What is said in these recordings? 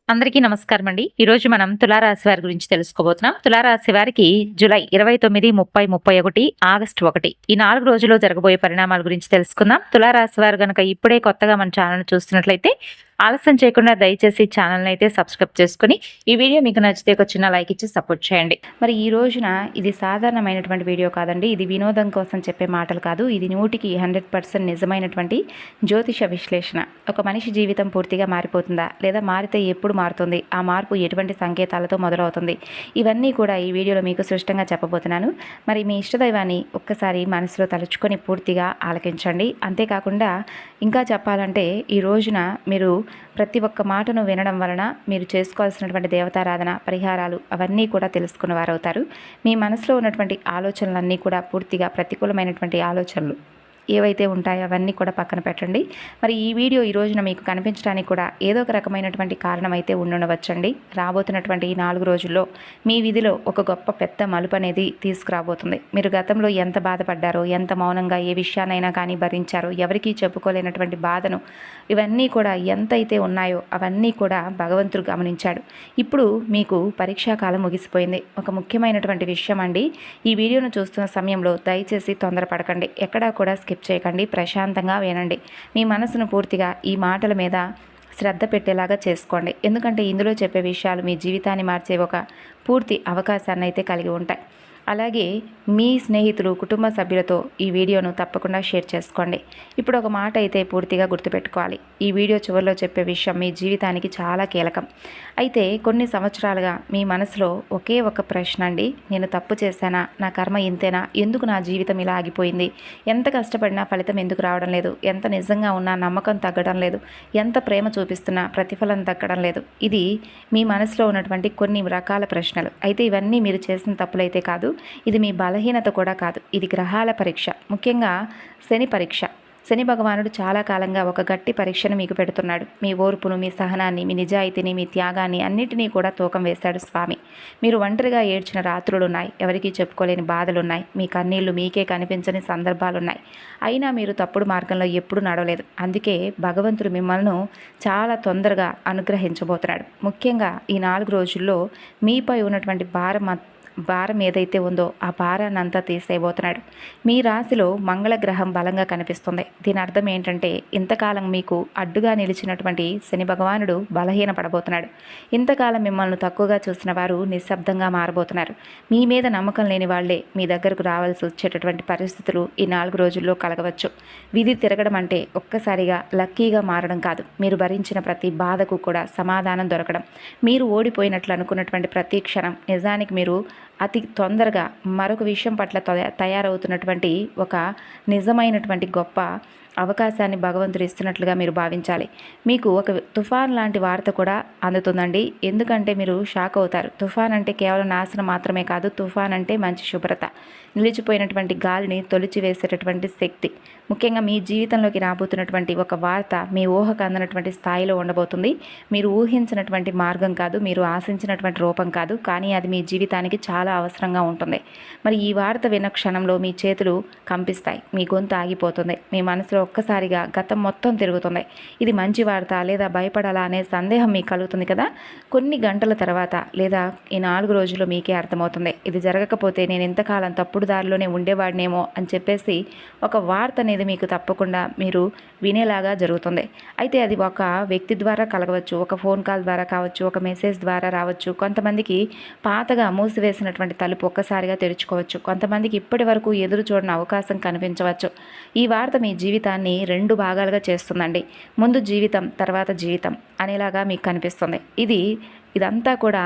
అందరికీ నమస్కారం అండి. ఈరోజు మనం తులారాశి వారి గురించి తెలుసుకోబోతున్నాం. తులారాశి వారికి జూలై 29, 30, 31, ఆగస్టు 1 ఈ 4 రోజుల్లో జరగబోయే పరిణామాల గురించి తెలుసుకుందాం. తులారాశి వారు గనక ఇప్పుడే కొత్తగా మన ఛానెల్‌ని చూస్తున్నట్లయితే ఆలస్యం చేయకుండా దయచేసి ఛానెల్‌ని అయితే సబ్స్క్రైబ్ చేసుకొని, ఈ వీడియో మీకు నచ్చితే ఒక చిన్న లైక్ ఇచ్చి సపోర్ట్ చేయండి. మరి ఈ రోజున ఇది సాధారణమైనటువంటి వీడియో కాదండి. ఇది వినోదం కోసం చెప్పే మాటలు కాదు. ఇది 100% నిజమైనటువంటి జ్యోతిష విశ్లేషణ. ఒక మనిషి జీవితం పూర్తిగా మారిపోతుందా? లేదా మారితే ఎప్పుడు మారుతుంది? ఆ మార్పు ఎటువంటి సంకేతాలతో మొదలవుతుంది? ఇవన్నీ కూడా ఈ వీడియోలో మీకు స్పష్టంగా చెప్పబోతున్నాను. మరి మీ ఇష్టదైవాన్ని ఒక్కసారి మనసులో తలుచుకొని పూర్తిగా ఆలకించండి. అంతేకాకుండా ఇంకా చెప్పాలంటే ఈ రోజున మీరు ప్రతి ఒక్క మాటను వినడం వలన మీరు చేసుకోవాల్సినటువంటి దేవతారాధన, పరిహారాలు అవన్నీ కూడా తెలుసుకున్న వారవుతారు. మీ మనసులో ఉన్నటువంటి ఆలోచనలన్నీ కూడా పూర్తిగా ప్రతికూలమైనటువంటి ఆలోచనలు ఏవైతే ఉంటాయో అవన్నీ కూడా పక్కన పెట్టండి. మరి ఈ వీడియో ఈ రోజున మీకు కనిపించడానికి కూడా ఏదో ఒక రకమైనటువంటి కారణం అయితే ఉండవచ్చండి. రాబోతున్నటువంటి ఈ 4 రోజుల్లో మీ విధిలో ఒక గొప్ప పెద్ద మలుపు అనేది తీసుకురాబోతుంది. మీరు గతంలో ఎంత బాధపడ్డారో, ఎంత మౌనంగా ఏ విషయాన్నైనా కానీ భరించారో, ఎవరికీ చెప్పుకోలేనటువంటి బాధను ఇవన్నీ కూడా ఎంతైతే ఉన్నాయో అవన్నీ కూడా భగవంతుడు గమనించాడు. ఇప్పుడు మీకు పరీక్షాకాలం ముగిసిపోయింది. ఒక ముఖ్యమైనటువంటి విషయం అండి. ఈ వీడియోను చూస్తున్న సమయంలో దయచేసి తొందరపడకండి. ఎక్కడా కూడా స్కిప్ చేయకండి. ప్రశాంతంగా వినండి. మీ మనసును పూర్తిగా ఈ మాటల మీద శ్రద్ధ పెట్టేలాగా చేసుకోండి. ఎందుకంటే ఇందులో చెప్పే విషయాలు మీ జీవితాన్ని మార్చే ఒక పూర్తి అవకాశాన్ని అయితే కలిగి ఉంటాయి. అలాగే మీ స్నేహితులు, కుటుంబ సభ్యులతో ఈ వీడియోను తప్పకుండా షేర్ చేసుకోండి. ఇప్పుడు ఒక మాట అయితే పూర్తిగా గుర్తుపెట్టుకోవాలి. ఈ వీడియో చివరిలో చెప్పే విషయం మీ జీవితానికి చాలా కీలకం. అయితే కొన్ని సంవత్సరాలుగా మీ మనసులో ఒకే ఒక ప్రశ్న అండి. నేను తప్పు చేశానా? నా కర్మ ఇంతేనా? ఎందుకు నా జీవితం ఇలా ఆగిపోయింది? ఎంత కష్టపడినా ఫలితం ఎందుకు రావడం లేదు? ఎంత నిజంగా ఉన్నా నమ్మకం తగ్గడం లేదు? ఎంత ప్రేమ చూపిస్తున్నా ప్రతిఫలం దక్కడం లేదు? ఇది మీ మనసులో ఉన్నటువంటి కొన్ని రకాల ప్రశ్నలు. అయితే ఇవన్నీ మీరు చేసిన తప్పులైతే కాదు. ఇది మీ బలహీనత కూడా కాదు. ఇది గ్రహాల పరీక్ష, ముఖ్యంగా శని పరీక్ష. శని భగవానుడు చాలా కాలంగా ఒక గట్టి పరీక్షను మీకు పెడుతున్నాడు. మీ ఓర్పును, మీ సహనాన్ని, మీ నిజాయితీని, మీ త్యాగాన్ని అన్నిటినీ కూడా తూకం వేశాడు స్వామి. మీరు ఒంటరిగా ఏడ్చిన రాత్రులున్నాయి. ఎవరికీ చెప్పుకోలేని బాధలున్నాయి. మీ కన్నీళ్లు మీకే కనిపించని సందర్భాలున్నాయి. అయినా మీరు తప్పుడు మార్గంలో ఎప్పుడూ నడవలేదు. అందుకే భగవంతుడు మిమ్మల్ని చాలా తొందరగా అనుగ్రహించబోతున్నాడు. ముఖ్యంగా ఈ 4 రోజుల్లో మీపై ఉన్నటువంటి భారం ఏదైతే ఉందో ఆ భారాన్ని అంతా తీసేయబోతున్నాడు. మీ రాశిలో మంగళగ్రహం బలంగా కనిపిస్తుంది. దీని అర్థం ఏంటంటే ఇంతకాలం మీకు అడ్డుగా నిలిచినటువంటి శని భగవానుడు బలహీనపడబోతున్నాడు. ఇంతకాలం మిమ్మల్ని తక్కువగా చూసిన వారు నిశ్శబ్దంగా మారబోతున్నారు. మీ మీద నమ్మకం లేని వాళ్లే మీ దగ్గరకు రావాల్సి వచ్చేటటువంటి పరిస్థితులు ఈ 4 రోజుల్లో కలగవచ్చు. విధి తిరగడం అంటే ఒక్కసారిగా లక్కీగా మారడం కాదు. మీరు భరించిన ప్రతి బాధకు కూడా సమాధానం దొరకడం. మీరు ఓడిపోయినట్లు అనుకున్నటువంటి ప్రతి క్షణం నిజానికి మీరు అతి తొందరగా మరొక విషయం పట్ల తయారవుతున్నటువంటి ఒక నిజమైనటువంటి గొప్ప అవకాశాన్ని భగవంతుడు ఇస్తున్నట్లుగా మీరు భావించాలి. మీకు ఒక తుఫాన్ లాంటి వార్త కూడా అందుతుందండి. ఎందుకంటే మీరు షాక్ అవుతారు. తుఫాన్ అంటే కేవలం నాశనం మాత్రమే కాదు. తుఫాన్ అంటే మంచి శుభ్రత, నిలిచిపోయినటువంటి గాలిని తొలిచివేసేటటువంటి శక్తి. ముఖ్యంగా మీ జీవితంలోకి రాబోతున్నటువంటి ఒక వార్త మీ ఊహకు అందనటువంటి స్థాయిలో ఉండబోతుంది. మీరు ఊహించినటువంటి మార్గం కాదు, మీరు ఆశించినటువంటి రూపం కాదు, కానీ అది మీ జీవితానికి చాలా అవసరంగా ఉంటుంది. మరి ఈ వార్త విన్న క్షణంలో మీ చేతులు కంపిస్తాయి, మీ గొంతు ఆగిపోతుంది, మీ మనసులో ఒక్కసారిగా గతం మొత్తం తిరుగుతుంది. ఇది మంచి వార్త లేదా భయపడాలా అనే సందేహం మీకు కలుగుతుంది కదా. కొన్ని గంటల తర్వాత లేదా ఈ 4 రోజుల్లో మీకే అర్థమవుతుంది. ఇది జరగకపోతే నేను ఇంతకాలం తప్పుడు దారిలోనే ఉండేవాడినేమో అని చెప్పేసి ఒక వార్త అనేది మీకు తప్పకుండా మీరు వినేలాగా జరుగుతుంది. అయితే అది ఒక వ్యక్తి ద్వారా కలగవచ్చు, ఒక ఫోన్ కాల్ ద్వారా కావచ్చు, ఒక మెసేజ్ ద్వారా రావచ్చు. కొంతమందికి పాతగా మూసివేసినటువంటి తలుపు ఒక్కసారిగా తెరుచుకోవచ్చు. కొంతమందికి ఇప్పటి వరకు ఎదురు చూడని అవకాశం కనిపించవచ్చు. ఈ వార్త మీ జీవితాన్ని 2 భాగాలుగా చేస్తుందండి. ముందు జీవితం, తర్వాత జీవితం అనేలాగా మీకు కనిపిస్తుంది. ఇదంతా కూడా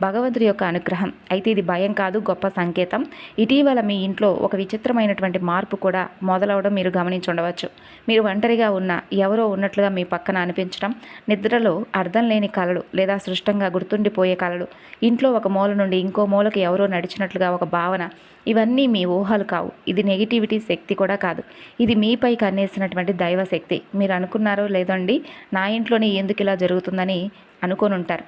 భగవంతుడి యొక్క అనుగ్రహం. అయితే ఇది భయం కాదు, గొప్ప సంకేతం. ఇటీవల మీ ఇంట్లో ఒక విచిత్రమైనటువంటి మార్పు కూడా మొదలవడం మీరు గమనించి ఉండవచ్చు. మీరు ఒంటరిగా ఉన్న ఎవరో ఉన్నట్లుగా మీ పక్కన అనిపించడం, నిద్రలో అర్థం లేని కలలు లేదా సృష్టంగా గుర్తుండిపోయే కలలు, ఇంట్లో ఒక మూల నుండి ఇంకో మూలకి ఎవరో నడిచినట్లుగా ఒక భావన, ఇవన్నీ మీ ఊహలు కావు. ఇది నెగిటివిటీ శక్తి కూడా కాదు. ఇది మీపై కన్నేసినటువంటి దైవశక్తి. మీరు అనుకున్నారో లేదండి, నా ఇంట్లోనే ఎందుకు ఇలా జరుగుతుందని అనుకొని ఉంటారు.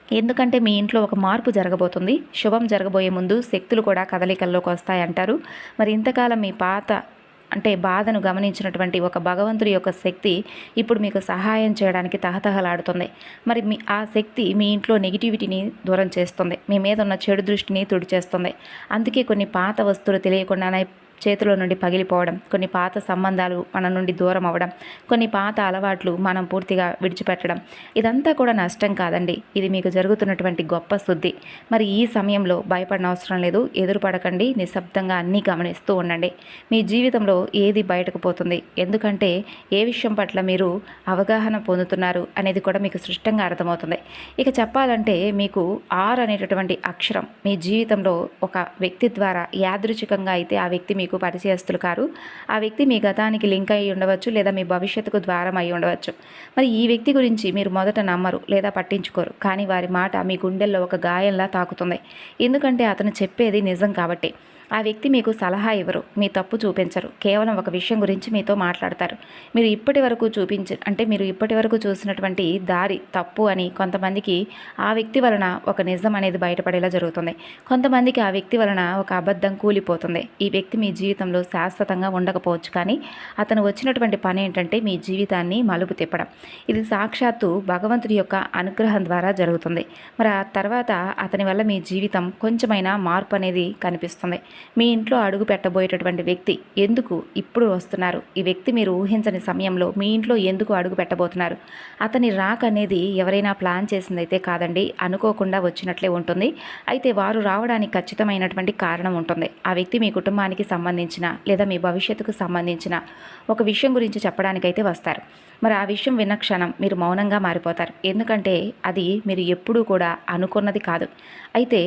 ఎందుకంటే మీ ఇంట్లో ఒక మార్పు జరగబోతుంది. శుభం జరగబోయే ముందు శక్తులు కూడా కదలికల్లోకి వస్తాయంటారు. మరి ఇంతకాలం మీ పాత అంటే బాధను గమనించినటువంటి ఒక భగవంతుడి యొక్క శక్తి ఇప్పుడు మీకు సహాయం చేయడానికి తహతహలాడుతుంది. మరి ఆ శక్తి మీ ఇంట్లో నెగిటివిటీని దూరం చేస్తుంది, మీ మీద ఉన్న చెడు దృష్టిని తుడిచేస్తుంది. అందుకే కొన్ని పాత వస్తువులు తెలియకుండానే చేతిలో నుండి పగిలిపోవడం, కొన్ని పాత సంబంధాలు మన నుండి దూరం అవ్వడం, కొన్ని పాత అలవాట్లు మనం పూర్తిగా విడిచిపెట్టడం, ఇదంతా కూడా నష్టం కాదండి, ఇది మీకు జరుగుతున్నటువంటి గొప్ప శుద్ధి. మరి ఈ సమయంలో భయపడిన అవసరం లేదు, ఎదురుపడకండి, నిశ్శబ్దంగా అన్నీ గమనిస్తూ ఉండండి. మీ జీవితంలో ఏది బయటకు పోతుంది, ఎందుకంటే ఏ విషయం పట్ల మీరు అవగాహన పొందుతున్నారు అనేది కూడా మీకు స్పష్టంగా అర్థమవుతుంది. ఇక చెప్పాలంటే మీకు అనేటటువంటి అక్షరం మీ జీవితంలో ఒక వ్యక్తి ద్వారా యాదృచ్ఛికంగా అయితే ఆ వ్యక్తి మీకు పరిచయస్తులు కారు, ఆ వ్యక్తి మీ గతానికి లింక్ అయి ఉండవచ్చు, లేదా మీ భవిష్యత్తుకు ద్వారం అయి ఉండవచ్చు. మరి ఈ వ్యక్తి గురించి మీరు మొదట నమ్మరు లేదా పట్టించుకోరు, కానీ వారి మాట మీ గుండెల్లో ఒక గాయంలా తాకుతుంది. ఎందుకంటే అతను చెప్పేది నిజం కాబట్టి. ఆ వ్యక్తి మీకు సలహా ఇవ్వరు, మీ తప్పు చూపించరు, కేవలం ఒక విషయం గురించి మీతో మాట్లాడతారు. మీరు ఇప్పటి వరకు చూసినటువంటి దారి తప్పు అని కొంతమందికి ఆ వ్యక్తి వలన ఒక నిజం అనేది బయటపడేలా జరుగుతుంది. కొంతమందికి ఆ వ్యక్తి వలన ఒక అబద్ధం కూలిపోతుంది. ఈ వ్యక్తి మీ జీవితంలో శాశ్వతంగా ఉండకపోవచ్చు, కానీ అతను వచ్చినటువంటి పని ఏంటంటే మీ జీవితాన్ని మలుపు తిప్పడం. ఇది సాక్షాత్తు భగవంతుడి యొక్క అనుగ్రహం ద్వారా జరుగుతుంది. మరి ఆ తర్వాత అతని వల్ల మీ జీవితం కొంచెమైనా మార్పు అనేది కనిపిస్తుంది. మీ ఇంట్లో అడుగు పెట్టబోయేటటువంటి వ్యక్తి ఎందుకు ఇప్పుడు వస్తున్నారు, ఈ వ్యక్తి మీరు ఊహించని సమయంలో మీ ఇంట్లో ఎందుకు అడుగు పెట్టబోతున్నారు, అతని రాక అనేది ఎవరైనా ప్లాన్ చేసిందైతే కాదండి, అనుకోకుండా వచ్చినట్లే ఉంటుంది. అయితే వారు రావడానికి ఖచ్చితమైనటువంటి కారణం ఉంటుంది. ఆ వ్యక్తి మీ కుటుంబానికి సంబంధించిన లేదా మీ భవిష్యత్తుకు సంబంధించిన ఒక విషయం గురించి చెప్పడానికైతే వస్తారు. మరి ఆ విషయం విన్న క్షణం మీరు మౌనంగా మారిపోతారు, ఎందుకంటే అది మీరు ఎప్పుడూ కూడా అనుకున్నది కాదు. అయితే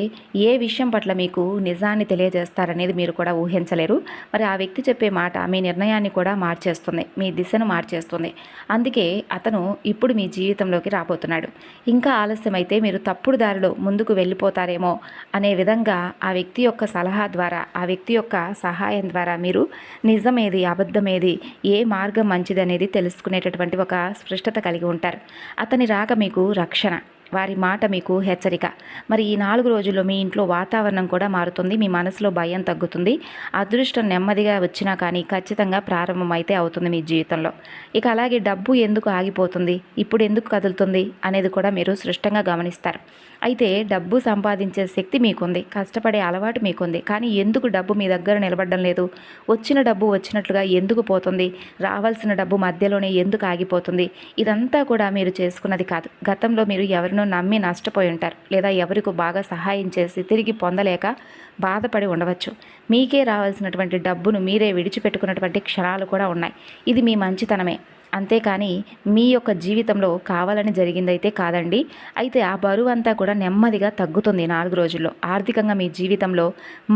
ఏ విషయం పట్ల మీకు నిజాన్ని తెలియజేస్తారనేది మీరు కూడా ఊహించలేరు. మరి ఆ వ్యక్తి చెప్పే మాట మీ నిర్ణయాన్ని కూడా మార్చేస్తుంది, మీ దిశను మార్చేస్తుంది. అందుకే అతను ఇప్పుడు మీ జీవితంలోకి రాబోతున్నాడు. ఇంకా ఆలస్యమైతే మీరు తప్పుడు దారిలో ముందుకు వెళ్ళిపోతారేమో అనే విధంగా ఆ వ్యక్తి యొక్క సలహా ద్వారా, ఆ వ్యక్తి యొక్క సహాయం ద్వారా మీరు నిజమేది అబద్ధమేది, ఏ మార్గం మంచిది అనేది తెలుసుకునేటటువంటి ఒక స్పష్టత కలిగి ఉంటారు. అతని రాక మీకు రక్షణ, వారి మాట మీకు హెచ్చరిక. మరి ఈ 4 రోజుల్లో మీ ఇంట్లో వాతావరణం కూడా మారుతుంది, మీ మనసులో భయం తగ్గుతుంది, అదృష్టం నెమ్మదిగా వచ్చినా కానీ ఖచ్చితంగా ప్రారంభమైతే అవుతుంది మీ జీవితంలో. ఇక అలాగే డబ్బు ఎందుకు ఆగిపోతుంది, ఇప్పుడు ఎందుకు కదులుతుంది అనేది కూడా మీరు స్పష్టంగా గమనిస్తారు. అయితే డబ్బు సంపాదించే శక్తి మీకుంది, కష్టపడే అలవాటు మీకుంది, కానీ ఎందుకు డబ్బు మీ దగ్గర నిలబడడం లేదు, వచ్చిన డబ్బు వచ్చినట్లుగా ఎందుకు పోతుంది, రావాల్సిన డబ్బు మధ్యలోనే ఎందుకు ఆగిపోతుంది, ఇదంతా కూడా మీరు చేసుకున్నది కాదు. గతంలో మీరు ఎవరినో నమ్మి నష్టపోయి ఉంటారు, లేదా ఎవరికో బాగా సహాయం చేసి తిరిగి పొందలేక బాధపడి ఉండవచ్చు. మీకే రావాల్సినటువంటి డబ్బును మీరే విడిచిపెట్టుకున్నటువంటి క్షణాలు కూడా ఉన్నాయి. ఇది మీ మంచితనమే, అంతేకాని మీ యొక్క జీవితంలో కావాలని జరిగిందైతే కాదండి. అయితే ఆ బరువు అంతా కూడా నెమ్మదిగా తగ్గుతుంది 4 రోజుల్లో. ఆర్థికంగా మీ జీవితంలో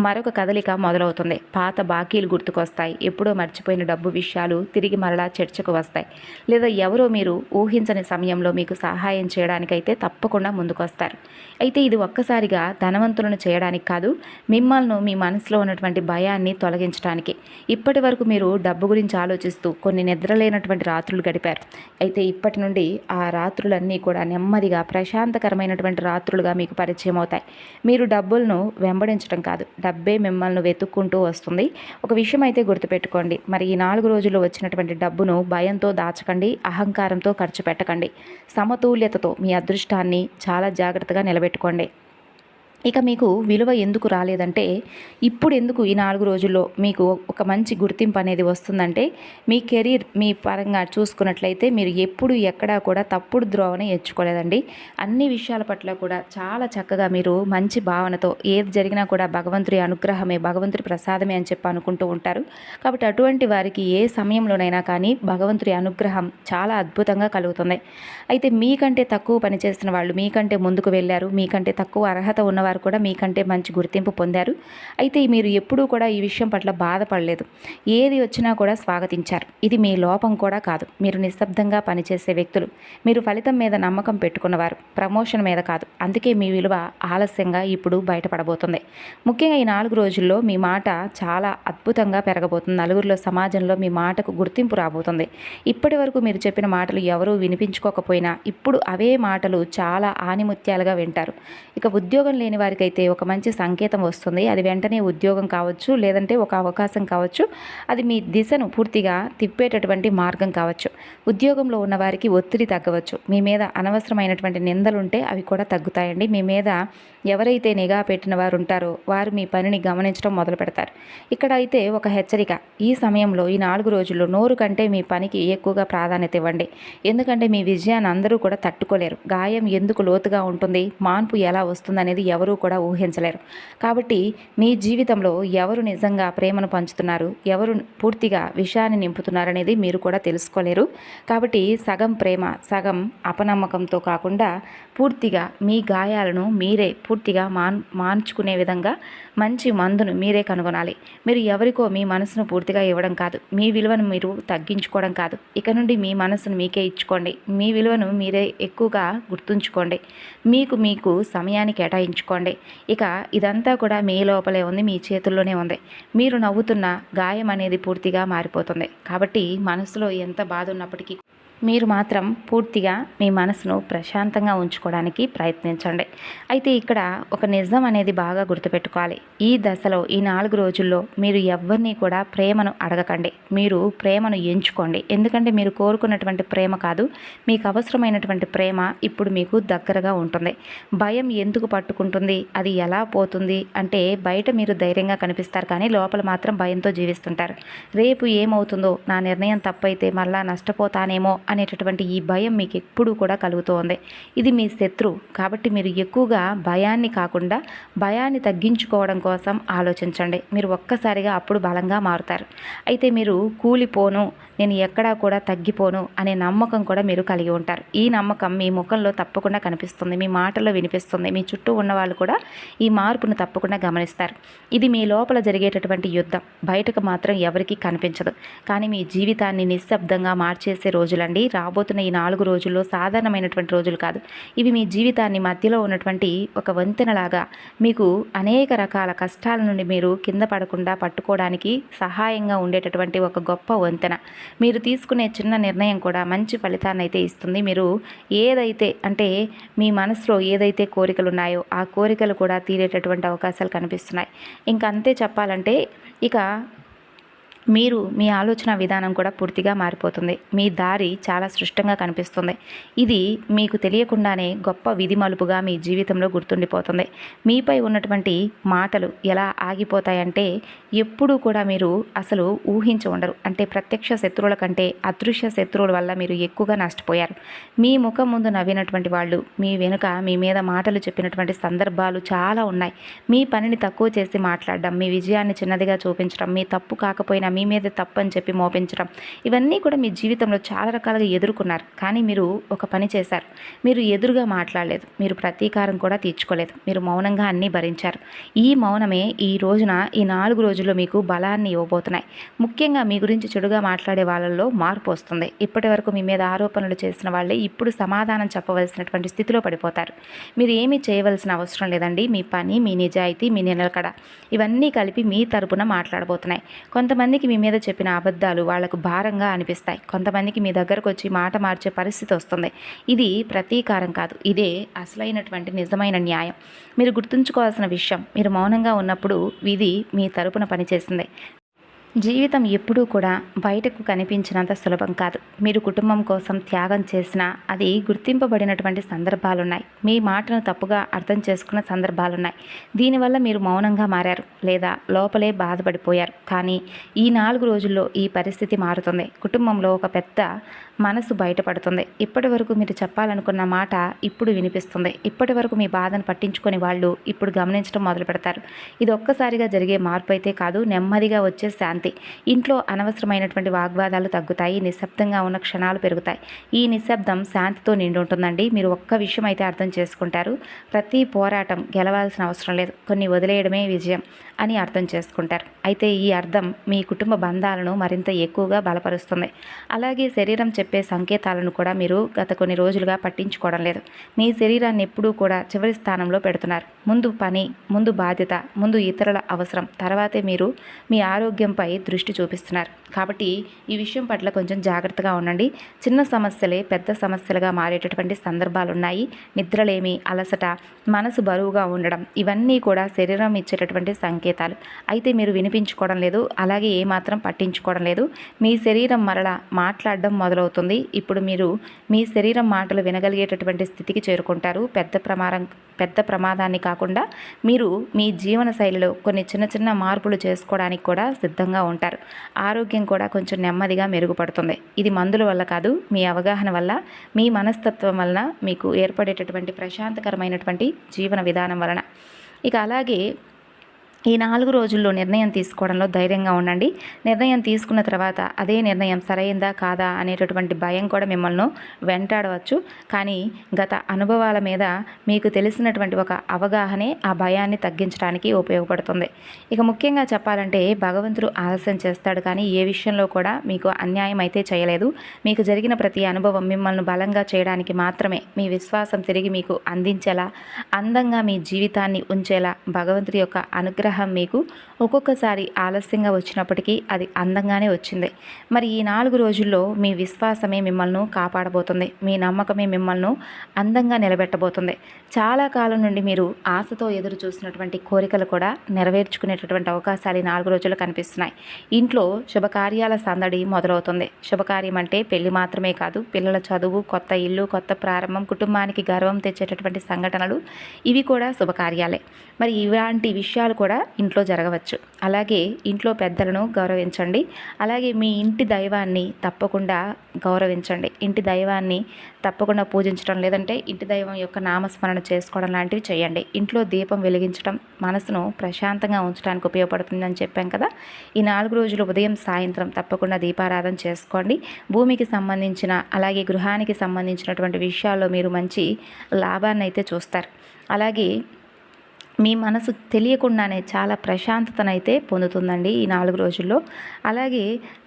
మరొక కదలిక మొదలవుతుంది. పాత బాకీలు గుర్తుకొస్తాయి, ఎప్పుడో మర్చిపోయిన డబ్బు విషయాలు తిరిగి మరలా చర్చకు వస్తాయి, లేదా ఎవరో మీరు ఊహించని సమయంలో మీకు సహాయం చేయడానికైతే తప్పకుండా ముందుకొస్తారు. అయితే ఇది ఒక్కసారిగా ధనవంతులను చేయడానికి కాదు, మిమ్మల్ని మీ మనసులో ఉన్నటువంటి భయాన్ని తొలగించడానికి. ఇప్పటి వరకు మీరు డబ్బు గురించి ఆలోచిస్తూ కొన్ని నిద్రలేనటువంటి రాత్రులు గడిపారు. అయితే ఇప్పటి నుండి ఆ రాత్రులన్నీ కూడా నెమ్మదిగా ప్రశాంతకరమైనటువంటి రాత్రులుగా మీకు పరిచయం అవుతాయి. మీరు డబ్బులను వెంబడించడం కాదు, డబ్బే మిమ్మల్ని వెతుక్కుంటూ వస్తుంది. ఒక విషయం అయితే గుర్తుపెట్టుకోండి, మరి ఈ 4 రోజుల్లో వచ్చినటువంటి డబ్బును భయంతో దాచకండి, అహంకారంతో ఖర్చు పెట్టకండి. సమతుల్యతతో మీ అదృష్టాన్ని చాలా జాగ్రత్తగా నిలబెట్టుకోండి. ఇక మీకు విలువ ఎందుకు రాలేదంటే, ఇప్పుడు ఎందుకు ఈ 4 రోజుల్లో మీకు ఒక మంచి గుర్తింపు అనేది వస్తుందంటే, మీ కెరీర్ మీ పరంగా చూసుకున్నట్లయితే మీరు ఎప్పుడు ఎక్కడా కూడా తప్పుడు ద్రోవని ఎంచుకోలేదండి. అన్ని విషయాల పట్ల కూడా చాలా చక్కగా మీరు మంచి భావనతో ఏది జరిగినా కూడా భగవంతుడి అనుగ్రహమే, భగవంతుడి ప్రసాదమే అని చెప్పి అనుకుంటూ ఉంటారు. కాబట్టి అటువంటి వారికి ఏ సమయంలోనైనా కానీ భగవంతుడి అనుగ్రహం చాలా అద్భుతంగా కలుగుతుంది. అయితే మీకంటే తక్కువ పనిచేసిన వాళ్ళు మీకంటే ముందుకు వెళ్ళారు, మీకంటే తక్కువ అర్హత ఉన్నవారు కూడా మీకంటే మంచి గుర్తింపు పొందారు. అయితే మీరు ఎప్పుడూ కూడా ఈ విషయం పట్ల బాధపడలేదు, ఏది వచ్చినా కూడా స్వాగతించారు. ఇది మీ లోపం కూడా కాదు, మీరు నిశ్శబ్దంగా పనిచేసే వ్యక్తులు, మీరు ఫలితం మీద నమ్మకం పెట్టుకున్నవారు, ప్రమోషన్ మీద కాదు. అందుకే మీ విలువ ఆలస్యంగా ఇప్పుడు బయటపడబోతుంది. ముఖ్యంగా ఈ 4 రోజుల్లో మీ మాట చాలా అద్భుతంగా పెరగబోతుంది. నలుగురిలో సమాజంలో మీ మాటకు గుర్తింపు రాబోతుంది. ఇప్పటి వరకు మీరు చెప్పిన మాటలు ఎవరూ వినిపించుకోకపోయినా ఇప్పుడు అవే మాటలు చాలా ఆనిముత్యాలుగా వింటారు. ఇక ఉద్యోగం లేని వారికైతే ఒక మంచి సంకేతం వస్తుంది. అది వెంటనే ఉద్యోగం కావచ్చు, లేదంటే ఒక అవకాశం కావచ్చు, అది మీ దిశను పూర్తిగా తిప్పేటటువంటి మార్గం కావచ్చు. ఉద్యోగంలో ఉన్న వారికి ఒత్తిడి తగ్గవచ్చు. మీ మీద అనవసరమైనటువంటి నిందలుంటే అవి కూడా తగ్గుతాయండి. మీ మీద ఎవరైతే నిఘా పెట్టిన వారు ఉంటారో వారు మీ పనిని గమనించడం మొదలు పెడతారు. ఇక్కడ అయితే ఒక హెచ్చరిక, ఈ సమయంలో ఈ 4 రోజుల్లో నోరు కంటే మీ పనికి ఎక్కువగా ప్రాధాన్యత ఇవ్వండి. ఎందుకంటే మీ విజయాన్ని అందరూ కూడా తట్టుకోలేరు. గాయం ఎందుకు లోతుగా ఉంటుంది, మార్పు ఎలా వస్తుందనేది ఎవరూ కూడా ఊహించలేరు. కాబట్టి మీ జీవితంలో ఎవరు నిజంగా ప్రేమను పంచుతున్నారు, ఎవరు పూర్తిగా విషయాన్ని నింపుతున్నారనేది మీరు కూడా తెలుసుకోలేరు. కాబట్టి సగం ప్రేమ, సగం అపనమ్మకంతో కాకుండా పూర్తిగా మీ గాయాలను మీరే పూర్తిగా మార్చుకునే విధంగా మంచి మందును మీరే కనుగొనాలి. మీరు ఎవరికో మీ మనసును పూర్తిగా ఇవ్వడం కాదు, మీ విలువను మీరు తగ్గించుకోవడం కాదు. ఇక నుండి మీ మనసును మీకే ఇచ్చుకోండి. మీ విలువను మీరే ఎక్కువగా గుర్తుంచుకోండి. మీకు సమయాన్ని కేటాయించుకోండి. ఇక ఇదంతా కూడా మీ లోపలే ఉంది, మీ చేతుల్లోనే ఉంది. మీరు నవ్వుతున్న గాయం అనేది పూర్తిగా మారిపోతుంది. కాబట్టి మనసులో ఎంత బాధ ఉన్నప్పటికీ మీరు మాత్రం పూర్తిగా మీ మనసును ప్రశాంతంగా ఉంచుకోవడానికి ప్రయత్నించండి. అయితే ఇక్కడ ఒక నిజం అనేది బాగా గుర్తుపెట్టుకోవాలి. ఈ దశలో ఈ 4 రోజుల్లో మీరు ఎవరిని కూడా ప్రేమను అడగకండి. మీరు ప్రేమను ఎంచుకోండి. ఎందుకంటే మీరు కోరుకున్నటువంటి ప్రేమ కాదు, మీకు అవసరమైనటువంటి ప్రేమ ఇప్పుడు మీకు దగ్గరగా ఉంటుంది. భయం ఎందుకు పట్టుకుంటుంది, అది ఎలా పోతుంది అంటే బయట మీరు ధైర్యంగా కనిపిస్తారు, కానీ లోపల మాత్రం భయంతో జీవిస్తుంటారు. రేపు ఏమవుతుందో, నా నిర్ణయం తప్పైతే మళ్ళా నష్టపోతానేమో అనేటటువంటి ఈ భయం మీకు ఎప్పుడూ కూడా కలుగుతూ ఉంది. ఇది మీ శత్రువు. కాబట్టి మీరు ఎక్కువగా భయాన్ని కాకుండా భయాన్ని తగ్గించుకోవడం కోసం ఆలోచించండి. మీరు ఒక్కసారిగా అప్పుడు బలంగా మారుతారు. అయితే మీరు కూలిపోను, నేను ఎక్కడా కూడా తగ్గిపోను అనే నమ్మకం కూడా మీరు కలిగి ఉంటారు. ఈ నమ్మకం మీ ముఖంలో తప్పకుండా కనిపిస్తుంది, మీ మాటల్లో వినిపిస్తుంది. మీ చుట్టూ ఉన్న వాళ్ళు కూడా ఈ మార్పును తప్పకుండా గమనిస్తారు. ఇది మీ లోపల జరిగేటటువంటి యుద్ధం, బయటకు మాత్రం ఎవరికీ కనిపించదు. కానీ మీ జీవితాన్ని నిశ్శబ్దంగా మార్చేసే రోజులండి రాబోతున్న ఈ 4 రోజుల్లో. సాధారణమైనటువంటి రోజులు కాదు ఇవి. మీ జీవితాన్ని మధ్యలో ఉన్నటువంటి ఒక వంతెనలాగా మీకు అనేక రకాల కష్టాల నుండి మీరు కింద పడకుండా పట్టుకోవడానికి సహాయంగా ఉండేటటువంటి ఒక గొప్ప వంతెన. మీరు తీసుకునే చిన్న నిర్ణయం కూడా మంచి ఫలితాన్ని అయితే ఇస్తుంది. మీరు ఏదైతే అంటే మీ మనసులో ఏదైతే కోరికలు ఉన్నాయో ఆ కోరికలు కూడా తీరేటటువంటి అవకాశాలు కనిపిస్తున్నాయి. ఇంకంతే చెప్పాలంటే ఇక మీరు మీ ఆలోచన విధానం కూడా పూర్తిగా మారిపోతుంది. మీ దారి చాలా స్పష్టంగా కనిపిస్తుంది. ఇది మీకు తెలియకుండానే గొప్ప విధి మలుపుగా మీ జీవితంలో గుర్తుండిపోతుంది. మీపై ఉన్నటువంటి మాటలు ఎలా ఆగిపోతాయంటే ఎప్పుడూ కూడా మీరు అసలు ఊహించి ఉండరు. అంటే ప్రత్యక్ష శత్రువుల కంటే అదృశ్య శత్రువుల వల్ల మీరు ఎక్కువగా నష్టపోయారు. మీ ముఖం ముందు నవ్వినటువంటి వాళ్ళు మీ వెనుక మీ మీద మాటలు చెప్పినటువంటి సందర్భాలు చాలా ఉన్నాయి. మీ పనిని తక్కువ చేసి మాట్లాడడం, మీ విజయాన్ని చిన్నదిగా చూపించడం, మీ తప్పు కాకపోయినా మీ మీద తప్పు అని చెప్పి మోపించడం, ఇవన్నీ కూడా మీ జీవితంలో చాలా రకాలుగా ఎదుర్కొన్నారు. కానీ మీరు ఒక పని చేశారు. మీరు ఎదురుగా మాట్లాడలేదు, మీరు ప్రతీకారం కూడా తీర్చుకోలేదు. మీరు మౌనంగా అన్నీ భరించారు. ఈ మౌనమే ఈ రోజున ఈ 4 రోజుల్లో మీకు బలాన్ని ఇవ్వబోతున్నాయి. ముఖ్యంగా మీ గురించి చెడుగా మాట్లాడే వాళ్ళల్లో మార్పు వస్తుంది. ఇప్పటి వరకు మీ మీద ఆరోపణలు చేసిన వాళ్ళే ఇప్పుడు సమాధానం చెప్పవలసినటువంటి స్థితిలో పడిపోతారు. మీరు ఏమీ చేయవలసిన అవసరం లేదండి. మీ పని, మీ నిజాయితీ, మీ నిలకడ ఇవన్నీ కలిపి మీ తరపున మాట్లాడబోతున్నాయి. కొంతమందికి మీ మీద చెప్పిన అబద్ధాలు వాళ్లకు భారంగా అనిపిస్తాయి. కొంతమందికి మీ దగ్గరకు వచ్చి మాట మార్చే పరిస్థితి వస్తుంది. ఇది ప్రతీకారం కాదు, ఇదే అసలైనటువంటి నిజమైన న్యాయం. మీరు గుర్తుంచుకోవాల్సిన విషయం, మీరు మౌనంగా ఉన్నప్పుడు విధి మీ తరపున పనిచేసింది. జీవితం ఎప్పుడూ కూడా బయటకు కనిపించినంత సులభం కాదు. మీరు కుటుంబం కోసం త్యాగం చేసినా అది గుర్తింపబడినటువంటి సందర్భాలున్నాయి. మీ మాటను తప్పుగా అర్థం చేసుకున్న సందర్భాలున్నాయి. దీనివల్ల మీరు మౌనంగా మారారు లేదా లోపలే బాధపడిపోయారు. కానీ ఈ 4 రోజుల్లో ఈ పరిస్థితి మారుతుంది. కుటుంబంలో ఒక పెద్ద మనసు బయటపడుతుంది. ఇప్పటి వరకు మీరు చెప్పాలనుకున్న మాట ఇప్పుడు వినిపిస్తుంది. ఇప్పటి వరకు మీ బాధను పట్టించుకొని వాళ్ళు ఇప్పుడు గమనించడం మొదలు పెడతారు. ఇది ఒక్కసారిగా జరిగే మార్పు అయితే కాదు, నెమ్మదిగా వచ్చే శాంతి. ఇంట్లో అనవసరమైనటువంటి వాగ్వాదాలు తగ్గుతాయి. నిశ్శబ్దంగా ఉన్న క్షణాలు పెరుగుతాయి. ఈ నిశ్శబ్దం శాంతితో నిండి ఉంటుందండి. మీరు ఒక్క విషయం అయితే అర్థం చేసుకుంటారు, ప్రతి పోరాటం గెలవాల్సిన అవసరం లేదు, కొన్ని వదిలేయడమే విజయం అని అర్థం చేసుకుంటారు. అయితే ఈ అర్థం మీ కుటుంబ బంధాలను మరింత ఎక్కువగా బలపరుస్తుంది. అలాగే శరీరం చెప్పే చెప్పే సంకేతాలను కూడా మీరు గత కొన్ని రోజులుగా పట్టించుకోవడం లేదు. మీ శరీరాన్ని ఎప్పుడూ కూడా చివరి స్థానంలో పెడుతున్నారు. ముందు పని, ముందు బాధ్యత, ముందు ఇతరుల అవసరం, తర్వాతే మీరు మీ ఆరోగ్యంపై దృష్టి చూపిస్తున్నారు. కాబట్టి ఈ విషయం పట్ల కొంచెం జాగ్రత్తగా ఉండండి. చిన్న సమస్యలే పెద్ద సమస్యలుగా మారేటటువంటి సందర్భాలు ఉన్నాయి. నిద్రలేమి, అలసట, మనసు బరువుగా ఉండడం ఇవన్నీ కూడా శరీరం ఇచ్చేటటువంటి సంకేతాలు. అయితే మీరు వినిపించుకోవడం లేదు, అలాగే ఏమాత్రం పట్టించుకోవడం లేదు. మీ శరీరం మరలా మాట్లాడడం మొదలవుతుంది. ఇప్పుడు మీరు మీ శరీరం మాటలు వినగలిగేటటువంటి స్థితికి చేరుకుంటారు. పెద్ద ప్రమాదాన్ని కాకుండా మీరు మీ జీవన శైలిలో కొన్ని చిన్న చిన్న మార్పులు చేసుకోవడానికి కూడా సిద్ధంగా ఉంటారు. ఆరోగ్యం కూడా కొంచెం నెమ్మదిగా మెరుగుపడుతుంది. ఇది మందుల వల్ల కాదు, మీ అవగాహన వల్ల, మీ మనస్తత్వం వలన మీకు ఏర్పడేటటువంటి ప్రశాంతకరమైనటువంటి జీవన విధానం వలన. ఇక అలాగే ఈ 4 రోజుల్లో నిర్ణయం తీసుకోవడంలో ధైర్యంగా ఉండండి. నిర్ణయం తీసుకున్న తర్వాత అదే నిర్ణయం సరైందా కాదా అనేటటువంటి భయం కూడా మిమ్మల్ని వెంటాడవచ్చు. కానీ గత అనుభవాల మీద మీకు తెలిసినటువంటి ఒక అవగాహనే ఆ భయాన్ని తగ్గించడానికి ఉపయోగపడుతుంది. ఇక ముఖ్యంగా చెప్పాలంటే భగవంతుడు ఆలస్యం చేస్తాడు, కానీ ఏ విషయంలో కూడా మీకు అన్యాయం అయితే చేయలేదు. మీకు జరిగిన ప్రతి అనుభవం మిమ్మల్ని బలంగా చేయడానికి మాత్రమే. మీ విశ్వాసం తిరిగి మీకు అందించేలా, అందంగా మీ జీవితాన్ని ఉంచేలా భగవంతుడి యొక్క అనుగ్రహం మీకు ఒక్కొక్కసారి ఆలస్యంగా వచ్చినప్పటికీ అది అందంగానే వచ్చింది. మరి ఈ 4 రోజుల్లో మీ విశ్వాసమే మిమ్మల్ని కాపాడబోతుంది. మీ నమ్మకమే మిమ్మల్ని అందంగా నిలబెట్టబోతుంది. చాలా కాలం నుండి మీరు ఆశతో ఎదురు చూసినటువంటి కోరికలు కూడా నెరవేర్చుకునేటటువంటి అవకాశాలు ఈ 4 రోజులు కనిపిస్తున్నాయి. ఇంట్లో శుభకార్యాల సందడి మొదలవుతుంది. శుభకార్యం అంటే పెళ్లి మాత్రమే కాదు, పిల్లల చదువు, కొత్త ఇల్లు, కొత్త ప్రారంభం, కుటుంబానికి గర్వం తెచ్చేటటువంటి సంఘటనలు ఇవి కూడా శుభకార్యాలే. మరి ఇలాంటి విషయాలు కూడా ఇంట్లో జరగవచ్చు. అలాగే ఇంట్లో పెద్దలను గౌరవించండి. అలాగే మీ ఇంటి దైవాన్ని తప్పకుండా గౌరవించండి. ఇంటి దైవాన్ని తప్పకుండా పూజించడం, లేదంటే ఇంటి దైవం యొక్క నామస్మరణ చేసుకోవడం లాంటివి చేయండి. ఇంట్లో దీపం వెలిగించడం మనసును ప్రశాంతంగా ఉంచడానికి ఉపయోగపడుతుందని చెప్పాం కదా. ఈ 4 రోజులు ఉదయం సాయంత్రం తప్పకుండా దీపారాధన చేసుకోండి. భూమికి సంబంధించిన, అలాగే గృహానికి సంబంధించినటువంటి విషయాల్లో మీరు మంచి లాభాన్ని అయితే చూస్తారు. అలాగే మీ మనసు తెలియకుండానే చాలా ప్రశాంతతనైతే పొందుతుందండి ఈ 4 రోజుల్లో. అలాగే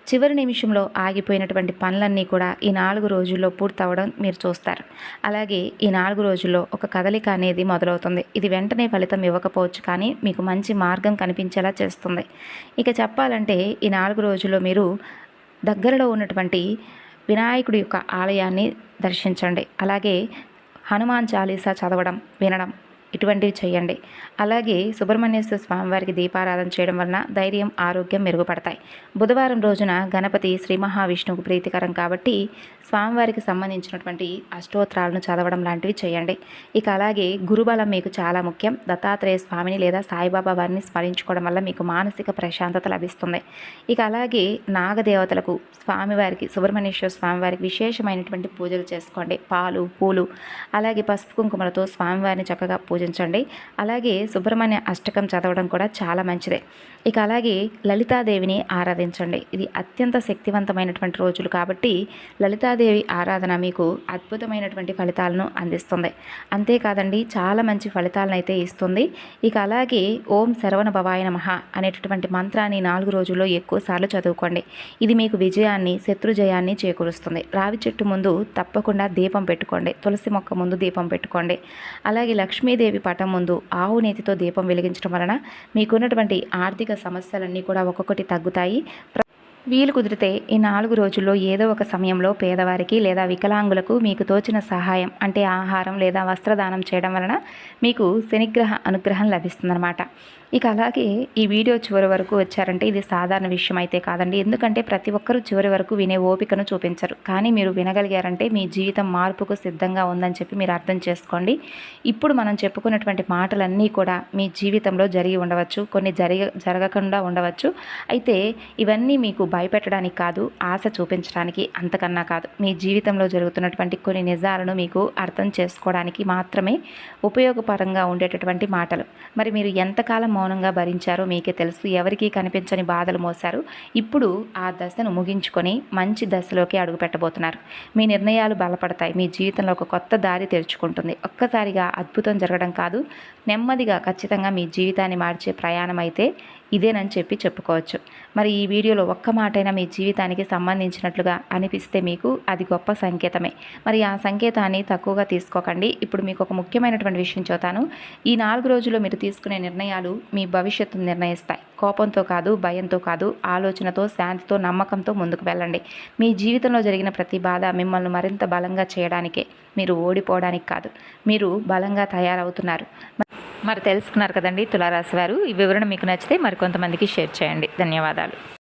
చివరి నిమిషంలో ఆగిపోయినటువంటి పనులన్నీ కూడా ఈ 4 రోజుల్లో పూర్తవడం మీరు చూస్తారు. అలాగే ఈ 4 రోజుల్లో ఒక కదలిక అనేది మొదలవుతుంది. ఇది వెంటనే ఫలితం ఇవ్వకపోవచ్చు, కానీ మీకు మంచి మార్గం కనిపించేలా చేస్తుంది. ఇక చెప్పాలంటే ఈ 4 రోజుల్లో మీరు దగ్గరలో ఉన్నటువంటి వినాయకుడి యొక్క ఆలయాన్ని దర్శించండి. అలాగే హనుమాన్ చాలీసా చదవడం, వినడం ఇటువంటివి చేయండి. అలాగే సుబ్రహ్మణ్యేశ్వర స్వామివారికి దీపారాధన చేయడం వలన ధైర్యం, ఆరోగ్యం మెరుగుపడతాయి. బుధవారం రోజున గణపతి శ్రీ మహావిష్ణువుకు ప్రీతికరం కాబట్టి స్వామివారికి సంబంధించినటువంటి అష్టోత్తరాలను చదవడం లాంటివి చేయండి. ఇక అలాగే గురుబలం మీకు చాలా ముఖ్యం. దత్తాత్రేయ స్వామిని లేదా సాయిబాబా వారిని స్మరించుకోవడం వల్ల మీకు మానసిక ప్రశాంతత లభిస్తుంది. ఇక అలాగే నాగదేవతలకు, స్వామివారికి, సుబ్రహ్మణ్యేశ్వర స్వామివారికి విశేషమైనటువంటి పూజలు చేసుకోండి. పాలు, పూలు, అలాగే పసుపు కుంకుమలతో స్వామివారిని చక్కగా పూజించండి. అలాగే సుబ్రహ్మణ్య అష్టకం చదవడం కూడా చాలా మంచిదే. ఇక అలాగే లలితాదేవిని ఆరాధించండి. ఇది అత్యంత శక్తివంతమైనటువంటి రోజులు కాబట్టి లలితాదేవి ఆరాధన మీకు అద్భుతమైనటువంటి ఫలితాలను అందిస్తుంది. అంతేకాదండి, చాలా మంచి ఫలితాలను అయితే ఇస్తుంది. ఇక అలాగే ఓం శరవణ భవాయ నమః అనేటటువంటి మంత్రాన్ని 4 రోజుల్లో ఎక్కువసార్లు చదువుకోండి. ఇది మీకు విజయాన్ని, శత్రుజయాన్ని చేకూరుస్తుంది. రావి చెట్టు ముందు తప్పకుండా దీపం పెట్టుకోండి. తులసి మొక్క ముందు దీపం పెట్టుకోండి. అలాగే లక్ష్మీదేవి పటం ముందు ఆవు నేతితో దీపం వెలిగించడం వలన మీకున్నటువంటి ఆర్థిక సమస్యలన్నీ కూడా ఒక్కొక్కటి తగ్గుతాయి. వీలు కుదిరితే ఈ 4 రోజుల్లో ఏదో ఒక సమయంలో పేదవారికి లేదా వికలాంగులకు మీకు తోచిన సహాయం అంటే ఆహారం లేదా వస్త్రదానం చేయడం వలన మీకు శనిగ్రహ అనుగ్రహం లభిస్తుందన్నమాట. ఇక అలాగే ఈ వీడియో చివరి వరకు వచ్చారంటే ఇది సాధారణ విషయం అయితే కాదండి. ఎందుకంటే ప్రతి ఒక్కరూ చివరి వరకు వినే ఓపికను చూపించరు. కానీ మీరు వినగలిగారంటే మీ జీవితం మార్పుకు సిద్ధంగా ఉందని చెప్పి మీరు అర్థం చేసుకోండి. ఇప్పుడు మనం చెప్పుకున్నటువంటి మాటలన్నీ కూడా మీ జీవితంలో జరిగి ఉండవచ్చు, కొన్ని జరగకుండా ఉండవచ్చు. అయితే ఇవన్నీ మీకు భయపెట్టడానికి కాదు, ఆశ చూపించడానికి, అంతకన్నా కాదు. మీ జీవితంలో జరుగుతున్నటువంటి కొన్ని నిజాలను మీకు అర్థం చేసుకోవడానికి మాత్రమే ఉపయోగపరంగా ఉండేటటువంటి మాటలు. మరి మీరు ఎంతకాలం మౌనంగా భరించారో మీకే తెలుసు. ఎవరికీ కనిపించని బాధలు మోసారు. ఇప్పుడు ఆ దశను ముగించుకొని మంచి దశలోకి అడుగు పెట్టబోతున్నారు. మీ నిర్ణయాలు బలపడతాయి. మీ జీవితంలో ఒక కొత్త దారి తెరుచుకుంటుంది. ఒక్కసారిగా అద్భుతం జరగడం కాదు, నెమ్మదిగా ఖచ్చితంగా మీ జీవితాన్ని మార్చే ప్రయాణం అయితే ఇదేనని చెప్పి చెప్పుకోవచ్చు. మరి ఈ వీడియోలో ఒక్క మాటైనా మీ జీవితానికి సంబంధించినట్లుగా అనిపిస్తే మీకు అది గొప్ప సంకేతమే. మరి ఆ సంకేతాన్ని తక్కువగా తీసుకోకండి. ఇప్పుడు మీకు ఒక ముఖ్యమైనటువంటి విషయం చెబుతాను. ఈ 4 రోజుల్లో మీరు తీసుకునే నిర్ణయాలు మీ భవిష్యత్తును నిర్ణయిస్తాయి. కోపంతో కాదు, భయంతో కాదు, ఆలోచనతో, శాంతితో, నమ్మకంతో ముందుకు వెళ్ళండి. మీ జీవితంలో జరిగిన ప్రతి బాధ మిమ్మల్ని మరింత బలంగా చేయడానికే, మీరు ఓడిపోవడానికి కాదు. మీరు బలంగా తయారవుతున్నారు. మరి తెలుసుకున్నారు కదండి తులారాశి వారు. ఈ వివరణ మీకు నచ్చితే మరికొంతమందికి షేర్ చేయండి. ధన్యవాదాలు.